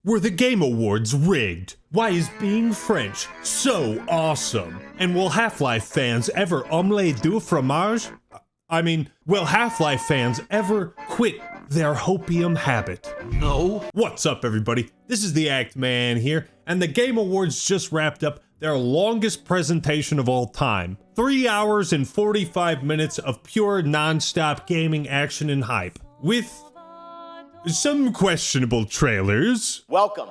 Were the Game Awards rigged? Why is being French so awesome? And will Half-Life fans ever omelette du fromage? I mean, will Half-Life fans ever quit their hopium habit? No. What's up, everybody? This is the Act Man here, and the Game Awards just wrapped up their longest presentation of all time. 3 hours and 45 minutes of pure non-stop gaming action and hype, with some questionable trailers. Welcome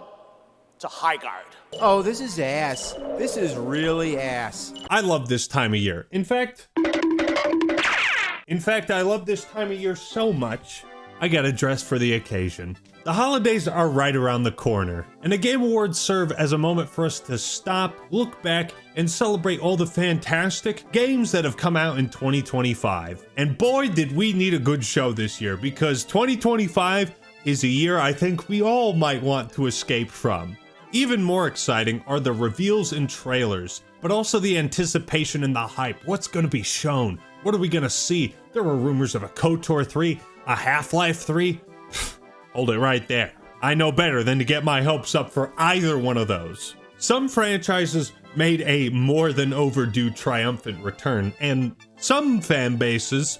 to Highguard. Oh, this is ass. This is really ass. I love this time of year. In fact, I love this time of year so much, I got a dress for the occasion. The holidays are right around the corner, and the Game Awards serve as a moment for us to stop, look back, and celebrate all the fantastic games that have come out in 2025. And boy, did we need a good show this year, because 2025 is a year I think we all might want to escape from. Even more exciting are the reveals and trailers, but also the anticipation and the hype. What's going to be shown? What are we going to see? There were rumors of a KOTOR 3, a Half-Life 3. Hold it right there. I know better than to get my hopes up for either one of those. Some franchises made a more than overdue triumphant return, and some fan bases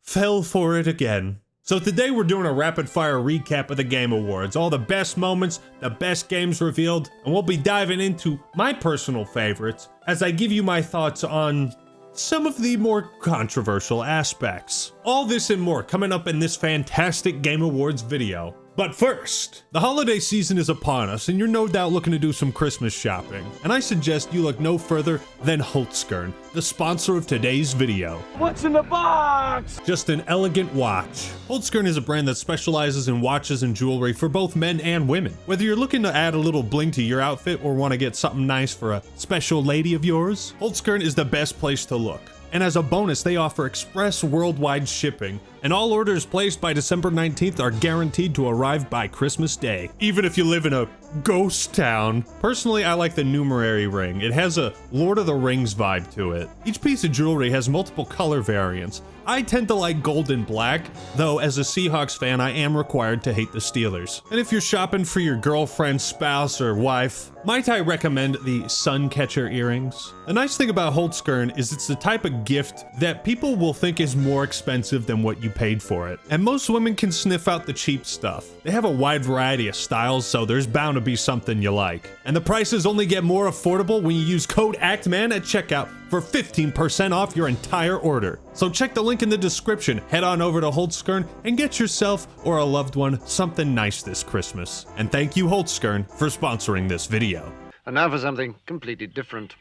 fell for it again. So today we're doing a rapid fire recap of the Game Awards, all the best moments, the best games revealed, and we'll be diving into my personal favorites as I give you my thoughts on some of the more controversial aspects. All this and more coming up in this fantastic Game Awards video. But first, the holiday season is upon us, and you're no doubt looking to do some Christmas shopping. And I suggest you look no further than Holtzkern, the sponsor of today's video. What's in the box? Just an elegant watch. Holtzkern is a brand that specializes in watches and jewelry for both men and women. Whether you're looking to add a little bling to your outfit or want to get something nice for a special lady of yours, Holtzkern is the best place to look. And as a bonus, they offer express worldwide shipping, and all orders placed by December 19th are guaranteed to arrive by Christmas Day, even if you live in a ghost town. Personally, I like the numerary ring. It has a Lord of the Rings vibe to it. Each piece of jewelry has multiple color variants. I tend to like gold and black, though as a Seahawks fan, I am required to hate the Steelers. And if you're shopping for your girlfriend, spouse, or wife, might I recommend the Suncatcher earrings? The nice thing about Holtzkern is it's the type of gift that people will think is more expensive than what you paid for it. And most women can sniff out the cheap stuff. They have a wide variety of styles, so there's bound to be something you like. And the prices only get more affordable when you use code ACTMAN at checkout for 15% off your entire order. So check the link in the description, head on over to Holtzkern, and get yourself or a loved one something nice this Christmas. And thank you, Holtzkern, for sponsoring this video. And now for something completely different.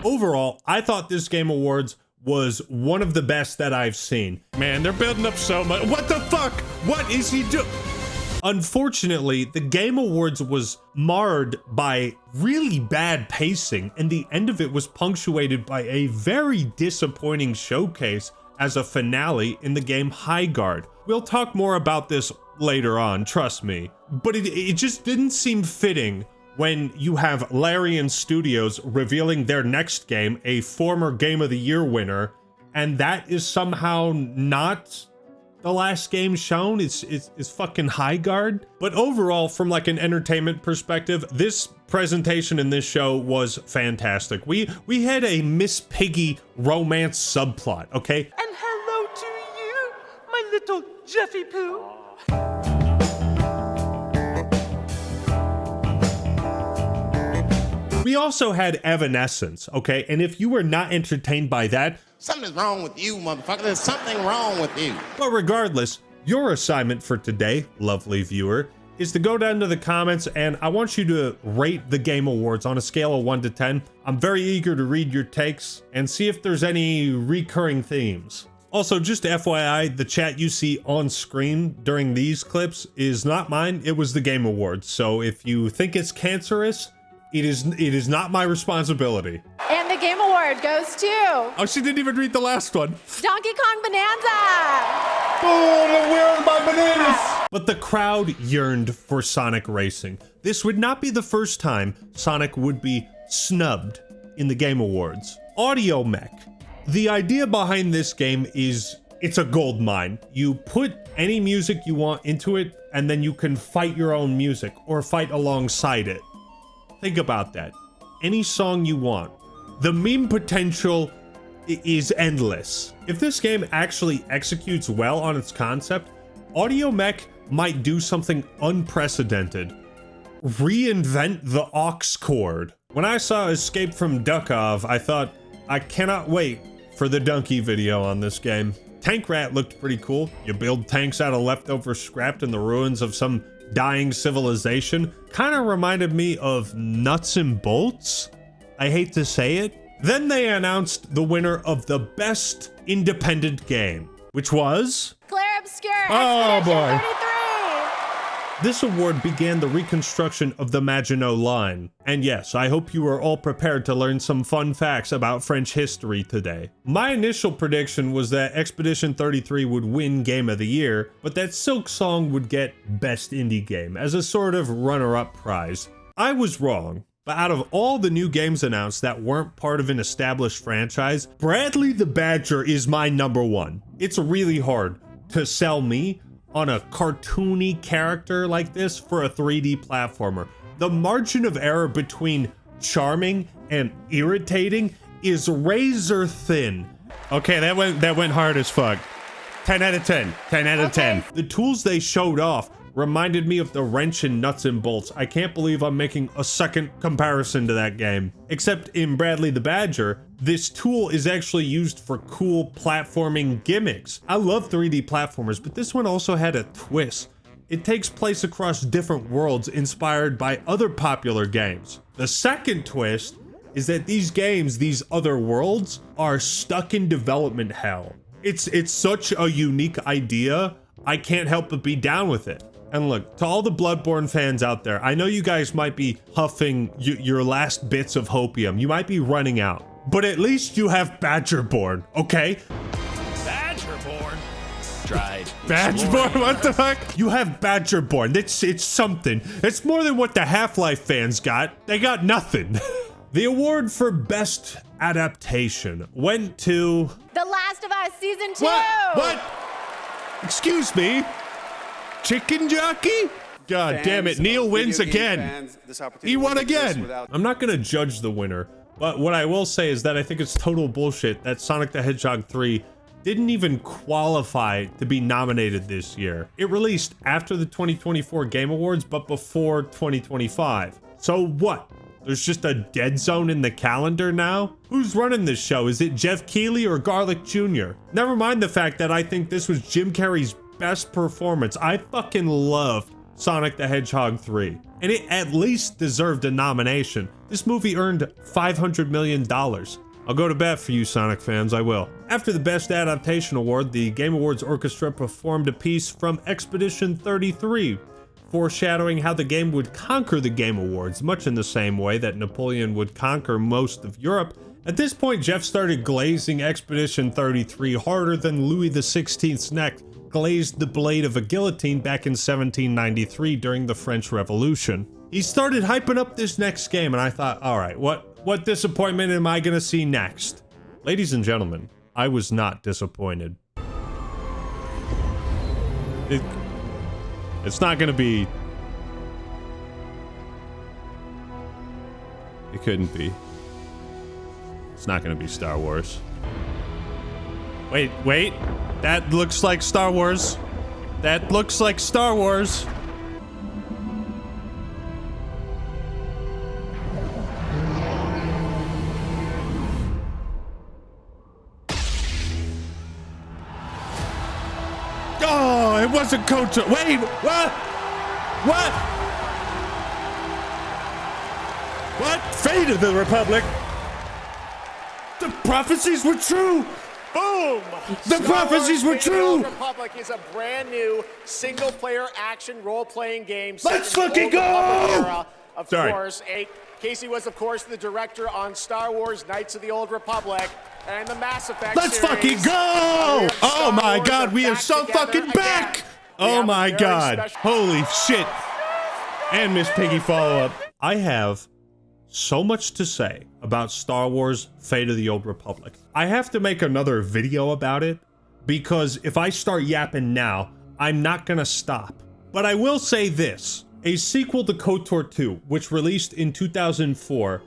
Overall, I thought this Game Awards was one of the best that I've seen. Man, they're building up so much. What the fuck? What is he doing? Unfortunately, the Game Awards was marred by really bad pacing, and the end of it was punctuated by a very disappointing showcase as a finale in the game Highguard. We'll talk more about this later on, trust me. But it just didn't seem fitting when you have Larian Studios revealing their next game, a former Game of the Year winner, and that is somehow not the last game shown. It's fucking Highguard. But overall, from like an entertainment perspective, this presentation in this show was fantastic. We had a Miss Piggy romance subplot, okay? And hello to you, my little Jeffy Poo. We also had Evanescence, okay? And if you were not entertained by that, something's wrong with you, motherfucker. There's something wrong with you. But regardless, your assignment for today, lovely viewer, is to go down to the comments, and I want you to rate the Game Awards on a scale of 1 to 10. I'm very eager to read your takes and see if there's any recurring themes. Also, just FYI, the chat you see on screen during these clips is not mine. It was the Game Awards. So if you think it's cancerous, it is not my responsibility. And the Game Award goes to... Oh, she didn't even read the last one. Donkey Kong Bonanza! Oh, where are my bananas? But the crowd yearned for Sonic Racing. This would not be the first time Sonic would be snubbed in the Game Awards. Audio Mech. The idea behind this game is it's a gold mine. You put any music you want into it, and then you can fight your own music or fight alongside it. Think about that. Any song you want. The meme potential is endless. If this game actually executes well on its concept, Audio Mech might do something unprecedented. Reinvent the aux chord. When I saw Escape from Duckov, I thought, I cannot wait for the Donkey video on this game. Tank Rat looked pretty cool. You build tanks out of leftover scrap in the ruins of some dying civilization. Kind of reminded me of Nuts and Bolts. I hate to say it. Then they announced the winner of the best independent game, which was Claire Obscure. Oh, Expedition boy. 33. This award began the reconstruction of the Maginot Line. And yes, I hope you are all prepared to learn some fun facts about French history today. My initial prediction was that Expedition 33 would win Game of the Year, but that Silk Song would get Best Indie Game as a sort of runner-up prize. I was wrong, but out of all the new games announced that weren't part of an established franchise, Bradley the Badger is my number one. It's really hard to sell me on a cartoony character like this for a 3D platformer. The margin of error between charming and irritating is razor thin. Okay, that went hard as fuck. 10 out of 10. 10 out of 10. The tools they showed off reminded me of the wrench in Nuts and Bolts. I can't believe I'm making a second comparison to that game. Except in Bradley the Badger, this tool is actually used for cool platforming gimmicks. I love 3D platformers, but this one also had a twist. It takes place across different worlds inspired by other popular games. The second twist is that these games, these other worlds, are stuck in development hell. It's such a unique idea, I can't help but be down with it. And look, to all the Bloodborne fans out there, I know you guys might be huffing your last bits of hopium. You might be running out. But at least you have Badgerborn, okay? Badgerborn? Tried. Badgerborn? What the fuck? You have Badgerborn. It's something. It's more than what the Half-Life fans got. They got nothing. The award for Best Adaptation went to... The Last of Us Season 2. What? Excuse me? Chicken Jockey? God damn it, Neil wins again. He won again. I'm not gonna judge the winner, but what I will say is that I think it's total bullshit that Sonic the Hedgehog 3 didn't even qualify to be nominated this year. It released after the 2024 Game Awards, but before 2025. So what? There's just a dead zone in the calendar now? Who's running this show? Is it Jeff Keighley or Garlic Jr.? Never mind the fact that I think this was Jim Carrey's best performance. I fucking loved Sonic the Hedgehog 3, and it at least deserved a nomination. This movie earned $500 million. I'll go to bat for you, Sonic fans, I will. After the Best Adaptation Award, the Game Awards Orchestra performed a piece from Expedition 33, foreshadowing how the game would conquer the Game Awards, much in the same way that Napoleon would conquer most of Europe. At this point, Jeff started glazing Expedition 33 harder than Louis XVI's neck glazed the blade of a guillotine back in 1793 during the French Revolution. He started hyping up this next game, and I thought, all right, what disappointment am I gonna see next? Ladies and gentlemen, I was not disappointed. It's not gonna be... It couldn't be. It's not gonna be Star Wars. Wait. That looks like Star Wars. That looks like Star Wars. Oh, it wasn't KOTOR. Wait, what? What? Fate of the Republic. The prophecies were true. Boom! The prophecies were true! The Republic is a brand new single-player action role-playing game. Let's set in the fucking Old go! Republic era. Of Sorry. course, Casey was, of course, the director on Star Wars: Knights of the Old Republic and the Mass Effect Let's series. fucking go! And Oh my Wars god, we are back so together fucking back! again. We Oh have a my very god. special- Holy shit. And Miss Piggy follow-up. I have so much to say about Star Wars Fate of the Old Republic. I have to make another video about it, because if I start yapping now, I'm not gonna stop. But I will say this, a sequel to KOTOR 2, which released in 2004,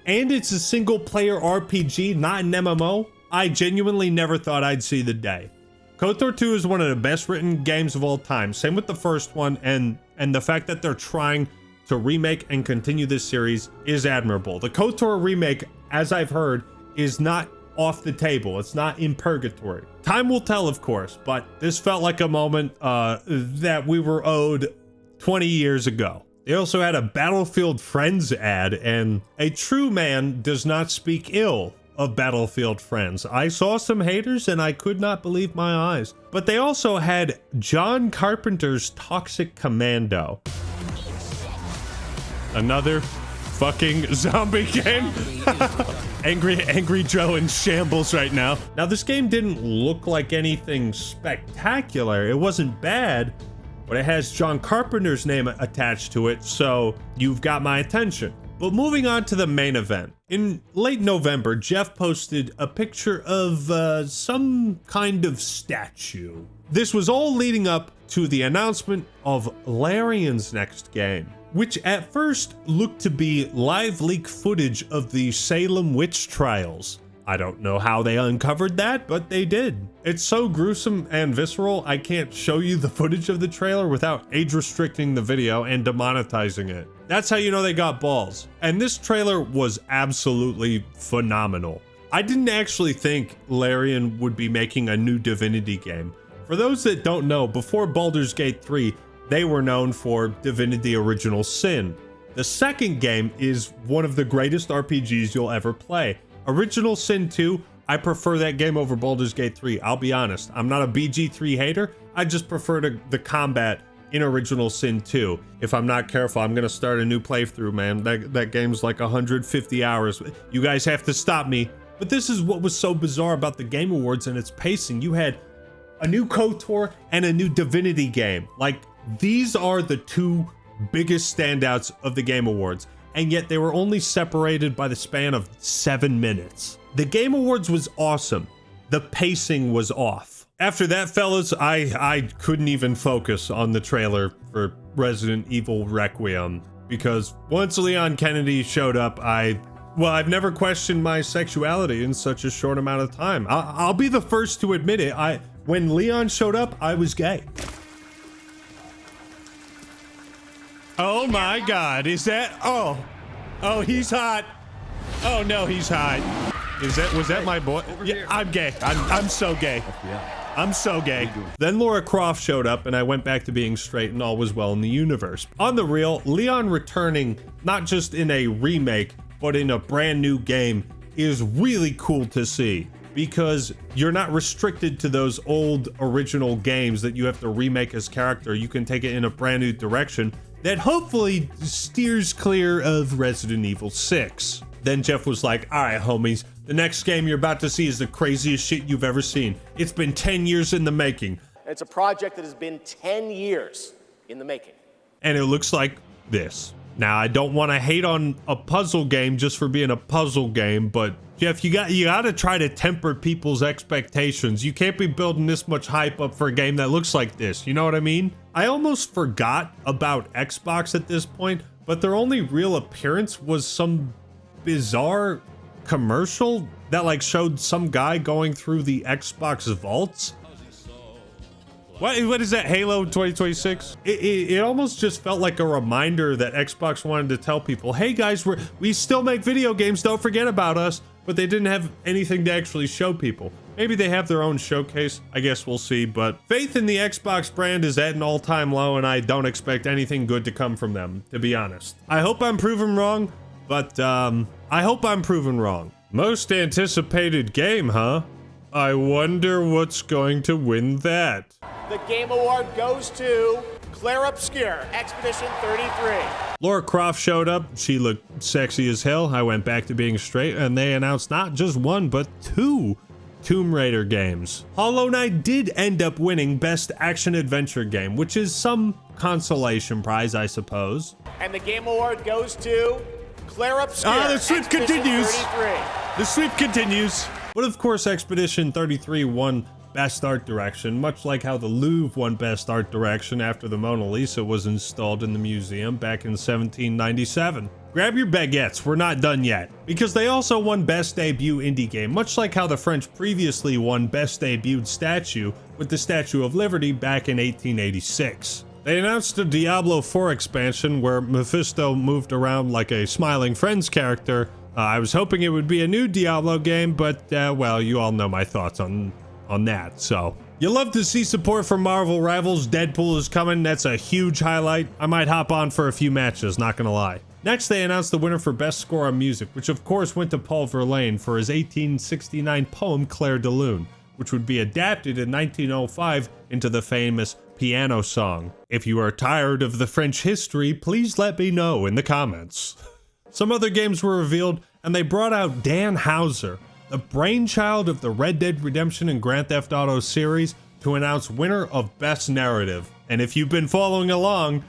and it's a single player RPG, not an MMO, I genuinely never thought I'd see the day. KOTOR 2 is one of the best written games of all time. Same with the first one, and the fact that they're trying to remake and continue this series is admirable. The KOTOR remake, as I've heard, is not off the table. It's not in purgatory. Time will tell, of course, but this felt like a moment that we were owed 20 years ago. They also had a Battlefield Friends ad, and a true man does not speak ill of Battlefield Friends. I saw some haters and I could not believe my eyes. But they also had John Carpenter's Toxic Commando. Another fucking zombie game. Angry Joe in shambles right now. Now, this game didn't look like anything spectacular. It wasn't bad, but it has John Carpenter's name attached to it, so you've got my attention. But moving on to the main event. In late November, Jeff posted a picture of some kind of statue. This was all leading up to the announcement of Larian's next game, which at first looked to be live leak footage of the Salem witch trials. I don't know how they uncovered that, but they did. It's so gruesome and visceral, I can't show you the footage of the trailer without age restricting the video and demonetizing it. That's how you know they got balls. And this trailer was absolutely phenomenal. I didn't actually think Larian would be making a new Divinity game. For those that don't know, before Baldur's Gate 3, they were known for Divinity Original Sin. The second game is one of the greatest RPGs you'll ever play. Original Sin 2, I prefer that game over Baldur's Gate 3. I'll be honest, I'm not a BG3 hater. I just prefer the combat in Original Sin 2. If I'm not careful, I'm gonna start a new playthrough, man. That game's like 150 hours. You guys have to stop me. But this is what was so bizarre about the Game Awards and its pacing. You had a new KOTOR and a new Divinity game. Like, these are the two biggest standouts of the Game Awards, and yet they were only separated by the span of 7 minutes. The Game Awards was awesome. The pacing was off. After that, fellas, I couldn't even focus on the trailer for Resident Evil Requiem, because once Leon Kennedy showed up, I've never questioned my sexuality in such a short amount of time. I'll be the first to admit it. When Leon showed up, I was gay. Oh my God, is that, oh, he's hot. Oh no, he's hot. Was that my boy? Yeah, I'm gay. I'm so gay. I'm so gay. Then Lara Croft showed up and I went back to being straight and all was well in the universe. On the real, Leon returning, not just in a remake, but in a brand new game is really cool to see, because you're not restricted to those old original games that you have to remake as character. You can take it in a brand new direction that hopefully steers clear of Resident Evil 6. Then Jeff was like, all right, homies, the next game you're about to see is the craziest shit you've ever seen. It's been 10 years in the making. It's a project that has been 10 years in the making. And it looks like this. Now, I don't want to hate on a puzzle game just for being a puzzle game, but Jeff, you got to try to temper people's expectations. You can't be building this much hype up for a game that looks like this. You know what I mean? I almost forgot about Xbox at this point, but their only real appearance was some bizarre commercial that like showed some guy going through the Xbox vaults. What is that, Halo 2026? It almost just felt like a reminder that Xbox wanted to tell people, hey guys, we still make video games, don't forget about us. But they didn't have anything to actually show people. Maybe they have their own showcase, I guess we'll see. But faith in the Xbox brand is at an all-time low, and I don't expect anything good to come from them, to be honest. I hope I'm proven wrong, but I hope I'm proven wrong. Most anticipated game, huh? I wonder what's going to win that. The Game Award goes to Claire Obscure, Expedition 33. Lara Croft showed up. She looked sexy as hell. I went back to being straight, and they announced not just one, but 2 Tomb Raider games. Hollow Knight did end up winning Best Action Adventure Game, which is some consolation prize, I suppose. And the Game Award goes to Claire Obscure. The sweep Expedition continues. 33. The sweep continues. But of course, Expedition 33 won Best Art Direction, much like how the Louvre won Best Art Direction after the Mona Lisa was installed in the museum back in 1797. Grab your baguettes, we're not done yet, because they also won Best Debut Indie Game, much like how the French previously won Best Debuted Statue with the Statue of Liberty back in 1886. They announced a Diablo 4 expansion where Mephisto moved around like a Smiling Friends character. I was hoping it would be a new Diablo game, but well, you all know my thoughts on that, so. You love to see support for Marvel Rivals. Deadpool is coming, that's a huge highlight. I might hop on for a few matches, not gonna lie. Next, they announced the winner for Best Score on Music, which of course went to Paul Verlaine for his 1869 poem Clair de Lune, which would be adapted in 1905 into the famous piano song. If you are tired of the French history, please let me know in the comments. Some other games were revealed, and they brought out Dan Houser, the brainchild of the Red Dead Redemption and Grand Theft Auto series, to announce winner of Best Narrative. And if you've been following along,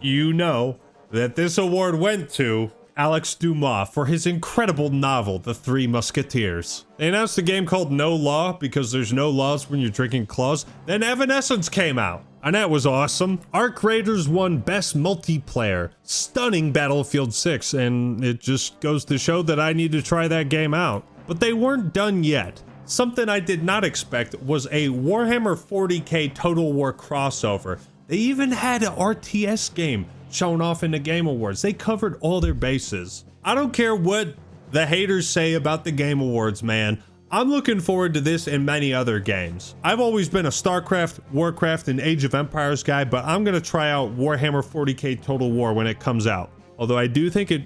you know that this award went to Alex Dumas for his incredible novel, The Three Musketeers. They announced a game called No Law because there's no laws when you're drinking claws. Then Evanescence came out, and that was awesome. Arc Raiders won Best Multiplayer. Stunning Battlefield 6, and it just goes to show that I need to try that game out. But they weren't done yet. Something I did not expect was a Warhammer 40k Total War crossover. They even had an RTS game shown off in the Game Awards. They covered all their bases. I don't care what the haters say about the Game Awards, man. I'm looking forward to this and many other games. I've always been a StarCraft, Warcraft, and Age of Empires guy, but I'm gonna try out Warhammer 40k Total War when it comes out. Although I do think it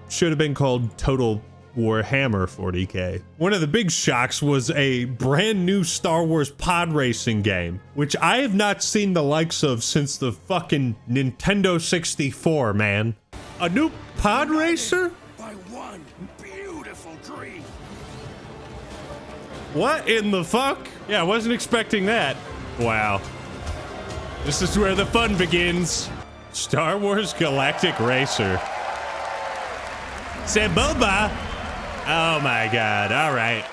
should have been called Total Warhammer 40k. One of the big shocks was a brand new Star Wars pod racing game, which I have not seen the likes of since the fucking Nintendo 64, man. A new pod racer? By one beautiful dream. What in the fuck? Yeah, I wasn't expecting that. Wow. This is where the fun begins. Star Wars Galactic Racer. Saboba! Oh my god, alright.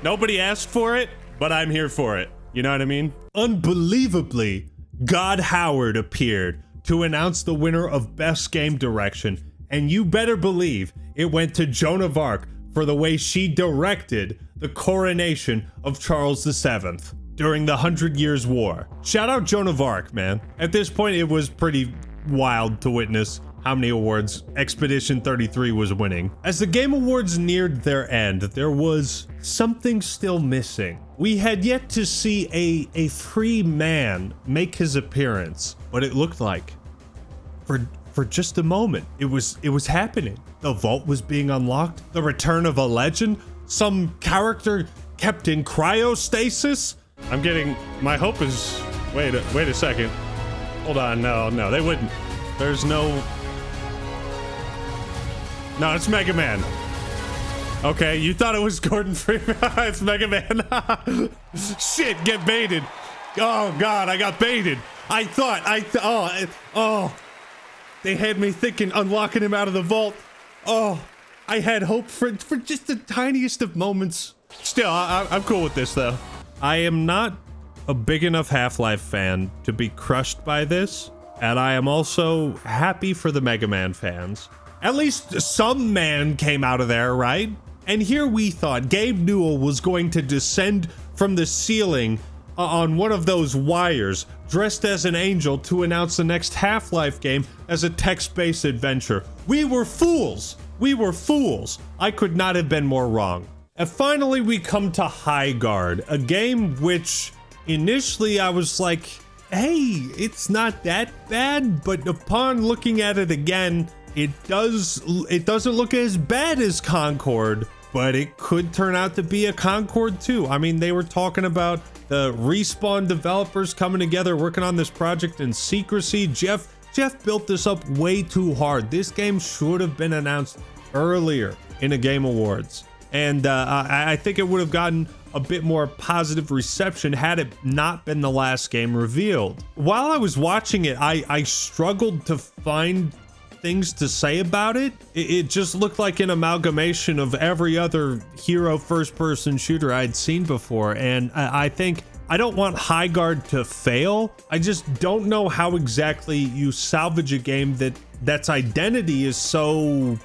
Nobody asked for it, but I'm here for it. You know what I mean? Unbelievably, God Howard appeared to announce the winner of Best Game Direction, and you better believe it went to Joan of Arc for the way she directed the coronation of Charles VII during the 100 Years' War. Shout out Joan of Arc, man. At this point, it was pretty wild to witness how many awards Expedition 33 was winning. As the Game Awards neared their end, there was something still missing. We had yet to see a free man make his appearance, but it looked like for just a moment, it was happening. The vault was being unlocked, the return of a legend, some character kept in cryostasis. I'm getting, my hope is, wait a second. Hold on, no, they wouldn't. There's no, it's Mega Man. Okay, you thought it was Gordon Freeman. It's Mega Man. Shit, get baited. Oh god, I got baited. They had me thinking unlocking him out of the vault. Oh, I had hope for just the tiniest of moments. Still, I'm cool with this though. I am not a big enough Half-Life fan to be crushed by this, and I am also happy for the Mega Man fans. At least some man came out of there, right? And here we thought Gabe Newell was going to descend from the ceiling on one of those wires, dressed as an angel, to announce the next Half-Life game as a text-based adventure. We were fools! We were fools! I could not have been more wrong. And finally we come to Highguard, a game which initially I was like, hey, it's not that bad, but upon looking at it again, it doesn't look as bad as Concord, but it could turn out to be a Concord too. I mean, they were talking about the Respawn developers coming together, working on this project in secrecy. Jeff built this up way too hard. This game should have been announced earlier in the Game Awards. And I think it would have gotten a bit more positive reception had it not been the last game revealed. While I was watching it, I struggled to find things to say about it. It just looked like an amalgamation of every other hero first-person shooter I'd seen before, and I think I don't want Highguard to fail. I just don't know how exactly you salvage a game that's identity is so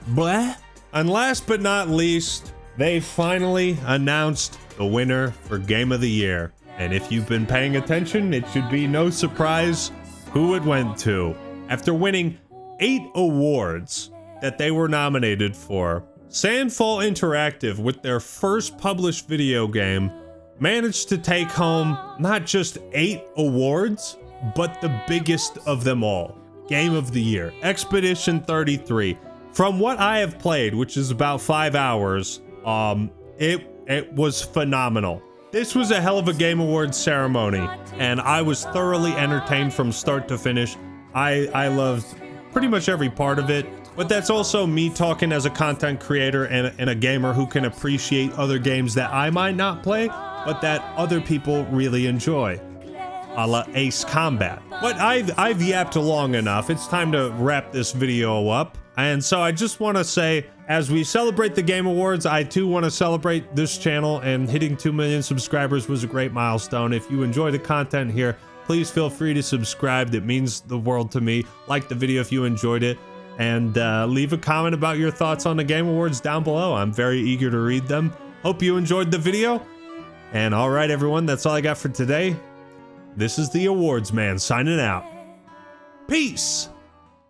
bleh. And last but not least, they finally announced the winner for Game of the Year. And if you've been paying attention, it should be no surprise who it went to. After winning 8 awards that they were nominated for, Sandfall Interactive, with their first published video game, managed to take home not just 8 awards, but the biggest of them all. Game of the Year, Expedition 33. From what I have played, which is about 5 hours, it was phenomenal. This was a hell of a Game Awards ceremony, and I was thoroughly entertained from start to finish. I loved pretty much every part of it, but that's also me talking as a content creator and a gamer who can appreciate other games that I might not play, but that other people really enjoy, a la Ace Combat. But I've yapped long enough. It's time to wrap this video up. And so I just want to say, as we celebrate the Game Awards, I too want to celebrate this channel, and hitting 2 million subscribers was a great milestone. If you enjoy the content here, please feel free to subscribe. It means the world to me. Like the video if you enjoyed it, and leave a comment about your thoughts on the Game Awards down below. I'm very eager to read them. Hope you enjoyed the video. And all right, everyone, that's all I got for today. This is the Awards Man signing out. Peace!